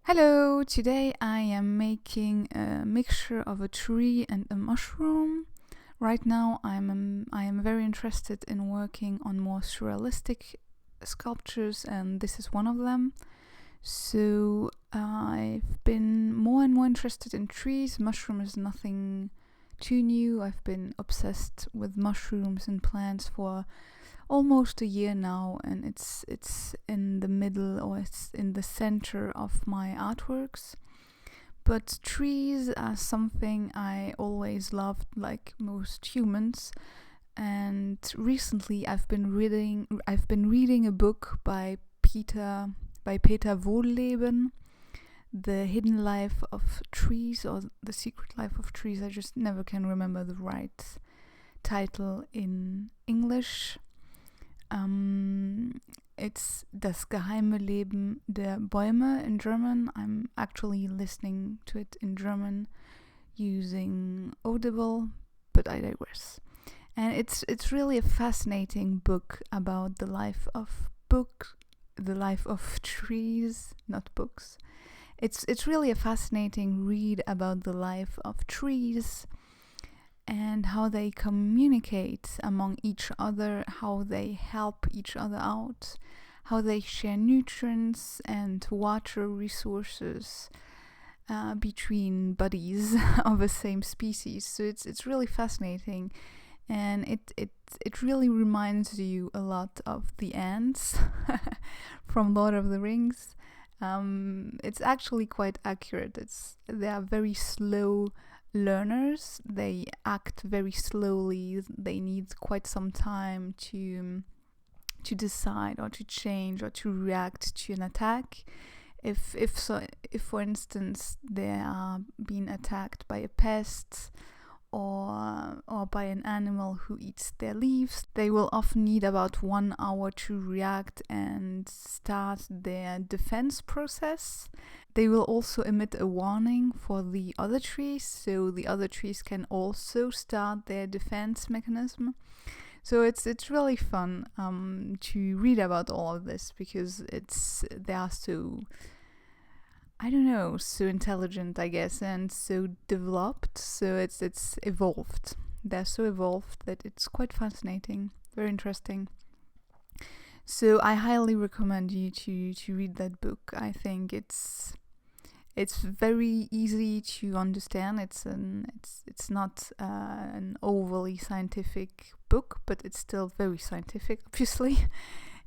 Hello, today I am making a mixture of a tree and a mushroom. Right now I am very interested in working on more surrealistic sculptures, and this is one of them. So I've been more and more interested in trees. Mushroom is nothing too new. I've been obsessed with mushrooms and plants for almost a year now, and it's in the middle, or it's in the center of my artworks. But trees are something I always loved, like most humans. And recently I've been reading a book by Peter Wohlleben, The Hidden Life of Trees, or The Secret Life of Trees. I just never can remember the right title in English. It's Das geheime Leben der Bäume in German. I'm actually listening to it in German using Audible, but I digress. And it's really a fascinating book about the life of trees, not books. It's really a fascinating read about the life of trees and how they communicate among each other, how they help each other out, how they share nutrients and water resources between buddies of the same species. So it's really fascinating, and it really reminds you a lot of the ants from Lord of the Rings. It's actually quite accurate. They are very slow learners. They act very slowly. They need quite some time to decide or to change or to react to an attack. If for instance they are being attacked by a pest or by an animal who eats their leaves, they will often need about 1 hour to react and start their defense process. They will also emit a warning for the other trees, so the other trees can also start their defense mechanism. So it's really fun to read about all of this, because they are so, I don't know, so intelligent, I guess, and so developed. So it's evolved. They're so evolved that it's quite fascinating, very interesting. So I highly recommend you to read that book. I think it's very easy to understand. It's not an overly scientific book, but it's still very scientific, obviously.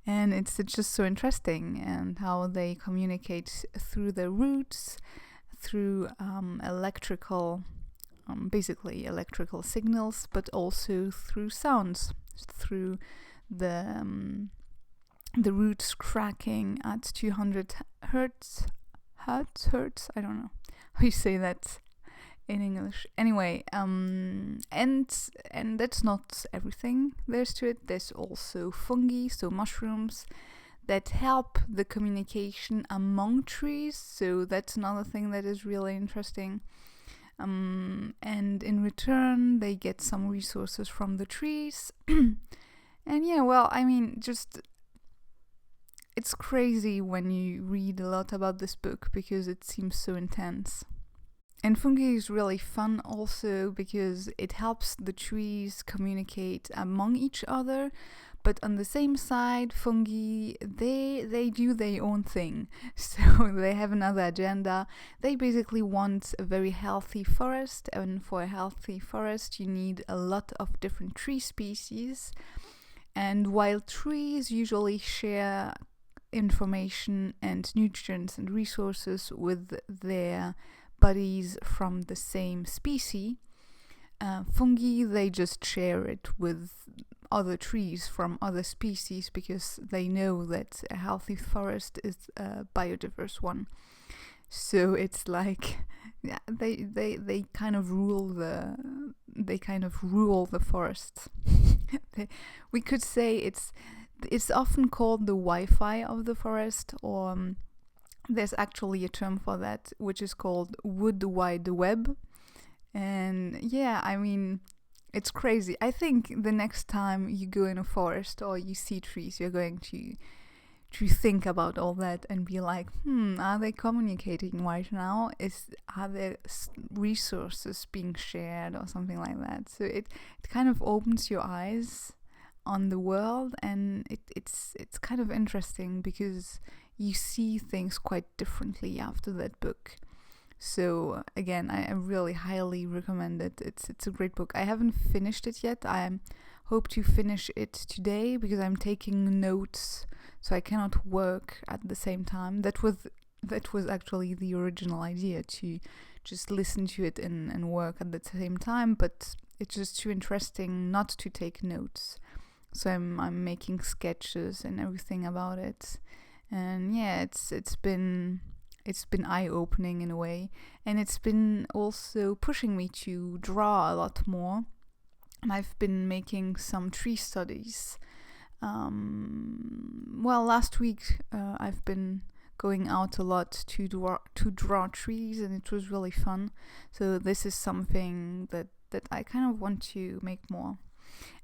And it's just so interesting, and how they communicate through their roots, through basically electrical signals, but also through sounds, through the roots cracking at 200 hertz. I don't know how you say that in English. Anyway, and that's not everything there's to it. There's also fungi, so mushrooms, that help the communication among trees. So that's another thing that is really interesting. And in return, they get some resources from the trees. And yeah, well, I mean, just it's crazy when you read a lot about this book, because it seems so intense. And fungi is really fun also, because it helps the trees communicate among each other. But on the same side, fungi, they do their own thing. So they have another agenda. They basically want a very healthy forest, and for a healthy forest you need a lot of different tree species. And while trees usually share information and nutrients and resources with their buddies from the same species, fungi, they just share it with other trees from other species, because they know that a healthy forest is a biodiverse one. So it's like, yeah, they kind of rule the forest. We could say it's often called the Wi-Fi of the forest, or there's actually a term for that, which is called Wood Wide Web. And yeah, I mean, it's crazy. I think the next time you go in a forest or you see trees, you're going think about all that and be like, are they communicating right now? Are there resources being shared or something like that? So it kind of opens your eyes on the world, and it's kind of interesting because you see things quite differently after that book. So again, I really highly recommend it. It's a great book. I haven't finished it yet. I hope to finish it today because I'm taking notes, so I cannot work at the same time. That was actually the original idea, to just listen to it and work at the same time, but it's just too interesting not to take notes. So I'm making sketches and everything about it. And yeah, it's been eye-opening in a way, and it's been also pushing me to draw a lot more. And I've been making some tree studies. Last week I've been going out a lot to draw trees, and it was really fun. So this is something that I kind of want to make more.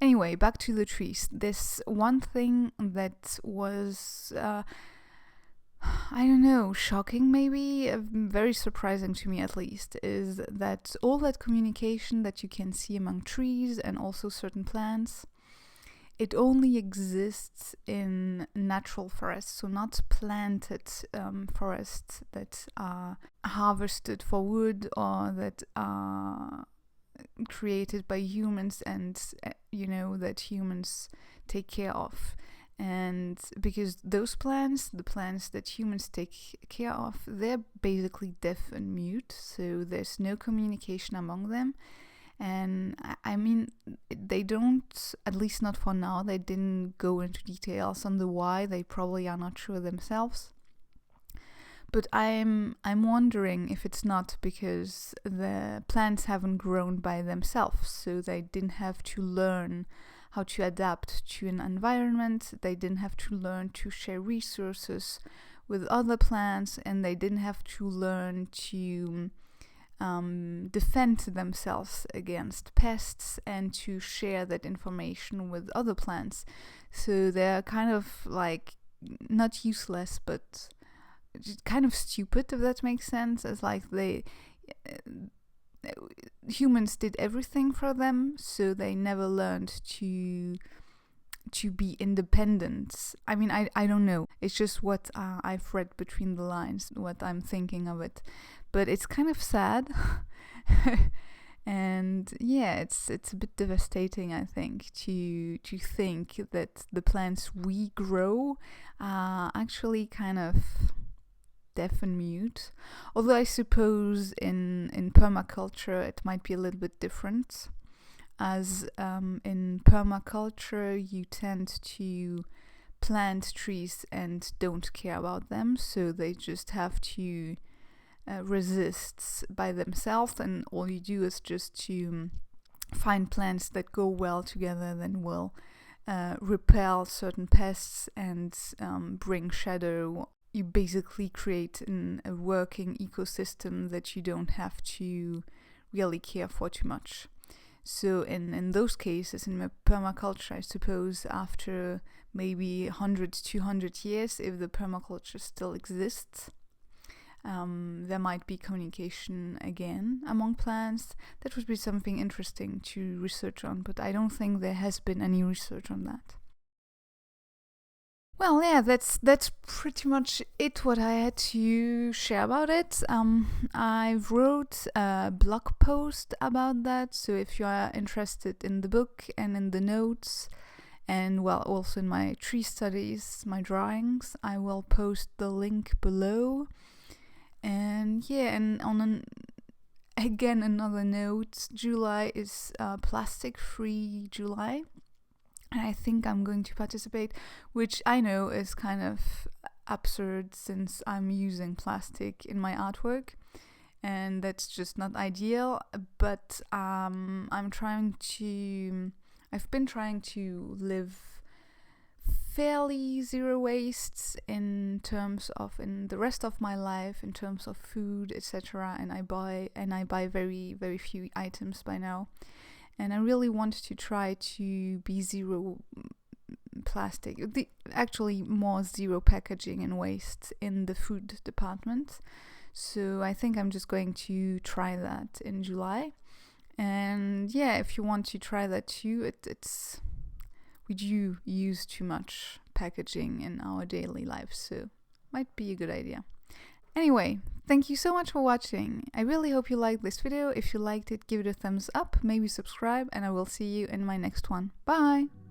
Anyway, back to the trees. This one thing that was shocking, maybe, very surprising to me at least, is that all that communication that you can see among trees and also certain plants, it only exists in natural forests, so not planted forests that are harvested for wood or that are created by humans and, that humans take care of. And because those plants, the plants that humans take care of, they're basically deaf and mute, so there's no communication among them. And I mean, they don't, at least not for now, they didn't go into details on the why. They probably are not sure themselves. But I'm wondering if it's not because the plants haven't grown by themselves, so they didn't have to learn how to adapt to an environment, they didn't have to learn to share resources with other plants, and they didn't have to learn to defend themselves against pests and to share that information with other plants. So they're kind of like not useless, but kind of stupid, if that makes sense. It's like humans did everything for them, so they never learned to be independent. I mean, I don't know. It's just what I've read between the lines, what I'm thinking of it. But it's kind of sad. And yeah, it's a bit devastating, I think, to think that the plants we grow are actually kind of deaf and mute. Although I suppose in permaculture it might be a little bit different, as in permaculture you tend to plant trees and don't care about them, so they just have to resist by themselves, and all you do is just to find plants that go well together, then will repel certain pests and bring shadow. You basically create a working ecosystem that you don't have to really care for too much. So in those cases, in permaculture, I suppose after maybe 100 to 200 years, if the permaculture still exists, there might be communication again among plants. That would be something interesting to research on, but I don't think there has been any research on that. Well, yeah, that's pretty much it, what I had to share about it. I wrote a blog post about that, so if you are interested in the book and in the notes, and well, also in my tree studies, my drawings, I will post the link below. And yeah, and on another note, July is plastic-free July. And I think I'm going to participate, which I know is kind of absurd since I'm using plastic in my artwork, and that's just not ideal. But I've been trying to live fairly zero waste in the rest of my life, in terms of food, etc. And I buy very, very few items by now. And I really want to try to be zero plastic. Actually more zero packaging and waste in the food department. So I think I'm just going to try that in July. And yeah, if you want to try that too, we do use too much packaging in our daily lives, so might be a good idea. Anyway, thank you so much for watching. I really hope you liked this video. If you liked it, give it a thumbs up, maybe subscribe, and I will see you in my next one. Bye!